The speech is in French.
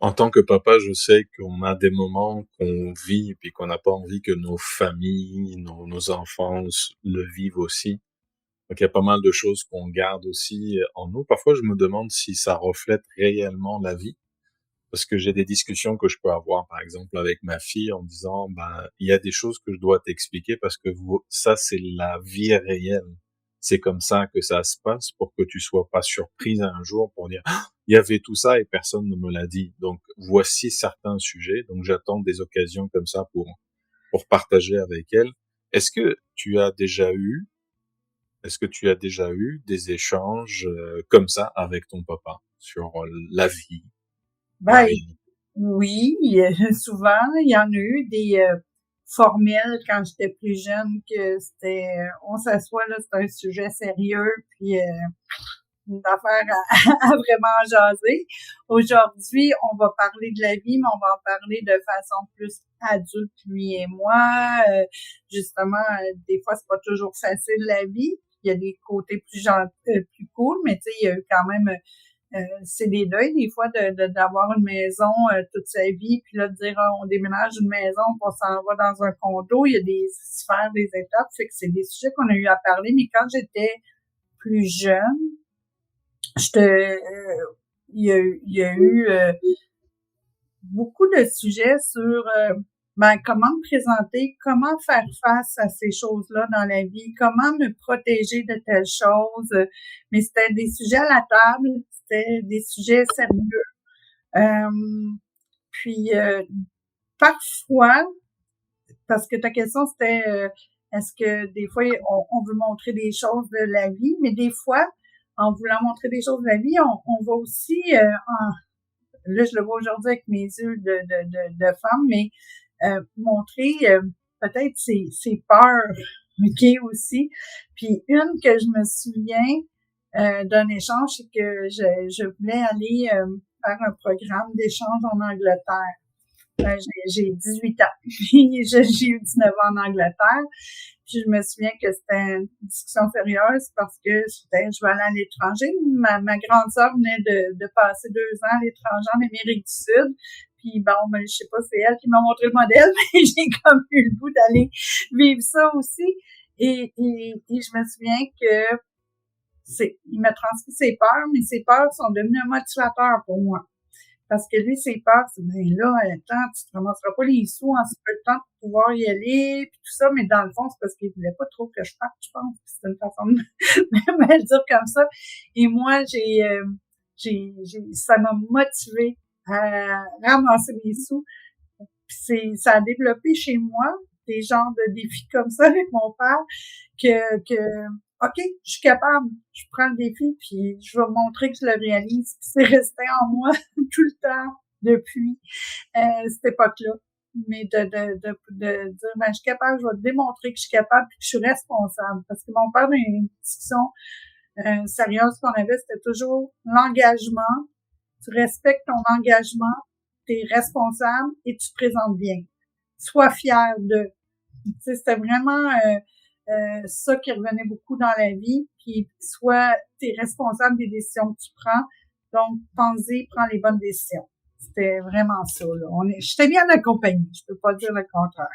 En tant que papa, je sais qu'on a des moments qu'on vit et puis qu'on n'a pas envie que nos familles, nos enfants le vivent aussi. Donc il y a pas mal de choses qu'on garde aussi en nous. Parfois, je me demande si ça reflète réellement la vie. Parce que j'ai des discussions que je peux avoir, par exemple, avec ma fille en disant, ben, il y a des choses que je dois t'expliquer parce que ça, c'est la vie réelle. C'est comme ça que ça se passe pour que tu sois pas surprise un jour pour dire, ah, il y avait tout ça et personne ne me l'a dit. Donc, voici certains sujets. Donc, j'attends des occasions comme ça pour partager avec elle. Est-ce que tu as déjà eu, est-ce que tu as déjà eu des échanges comme ça avec ton papa sur la vie, la Ben, réalité? oui, souvent, il y en a eu des formels quand j'étais plus jeune que c'était on s'assoit là, c'est un sujet sérieux, puis une affaire à vraiment jaser. Aujourd'hui, on va parler de la vie, mais on va en parler de façon plus adulte, lui et moi. Justement, des fois, c'est pas toujours facile la vie. Il y a des côtés plus plus cool, mais tu sais, il y a eu quand même c'est des deuils des fois d'avoir une maison toute sa vie, puis là de dire ah, on déménage une maison, puis on s'en va dans un condo. Il y a des sphères, des étapes, fait que c'est des sujets qu'on a eu à parler. Mais quand j'étais plus jeune, il y a eu beaucoup de sujets sur ben, comment me présenter, comment faire face à ces choses-là dans la vie, comment me protéger de telles choses. Mais c'était des sujets à la table, c'était des sujets sérieux. Puis parfois, parce que ta question c'était est-ce que des fois on veut montrer des choses de la vie, mais des fois, en voulant montrer des choses de la vie, on va aussi là je le vois aujourd'hui avec mes yeux de femme, mais montrer peut-être ses peurs, ok aussi. Puis une que je me souviens d'un échange, c'est que je voulais aller faire un programme d'échange en Angleterre. J'ai 18 ans. Puis j'ai eu 19 ans en Angleterre. Puis je me souviens que c'était une discussion sérieuse parce que je vais aller à l'étranger. Ma grande sœur venait de passer 2 ans à l'étranger en Amérique du Sud. Puis bon, ben, je sais pas, c'est elle qui m'a montré le modèle, mais j'ai comme eu le goût d'aller vivre ça aussi. Et je me souviens que il m'a transmis ses peurs, mais ses peurs sont devenues un motivateur pour moi. Parce que lui, ses peurs, c'est, ben là, attends, tu te ramasseras pas les sous en si peu de temps pour pouvoir y aller, puis tout ça, mais dans le fond, c'est parce qu'il voulait pas trop que je parte, je pense. C'est une façon de me le dire comme ça. Et moi, ça m'a motivée à ramasser mes sous. Puis ça a développé chez moi des genres de défis comme ça avec mon père que OK, je suis capable, je prends le défi, puis je vais montrer que je le réalise. Puis c'est resté en moi tout le temps depuis cette époque-là. Mais de dire, ben, je suis capable, je vais te démontrer que je suis capable puis que je suis responsable. Parce que mon père, dans une discussion sérieuse qu'on avait, c'était toujours l'engagement. Tu respectes ton engagement, tu es responsable et tu te présentes bien. Sois fier de. Tu sais, c'était vraiment ça qui revenait beaucoup dans la vie. Puis soit tu es responsable des décisions que tu prends, donc pense-y, prends les bonnes décisions. C'était vraiment ça. Là. J'étais bien accompagnée, je peux pas dire le contraire.